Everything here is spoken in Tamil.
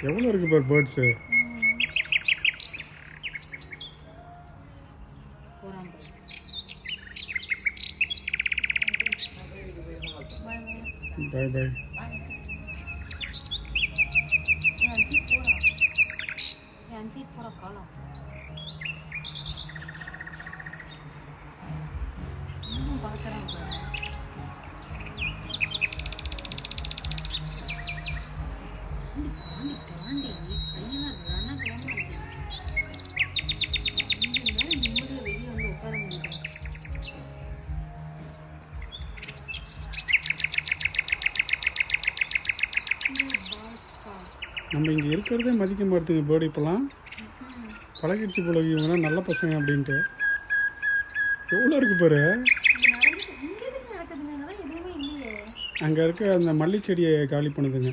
எவ்வளோ இருக்குது பார் பேர்ட்ஸு. பாய் பாய். நம்ம இங்கே இருக்கிறதே மதிக்க மாட்டேங்குது பேர்டு. இப்போலாம் பழகிடுச்சு போல இவங்க நல்ல பசங்க அப்படின்ட்டு. எவ்வளோ இருக்குது பாரு. அங்கே இருக்க அந்த மல்லி செடியை காலி பண்ணுதுங்க.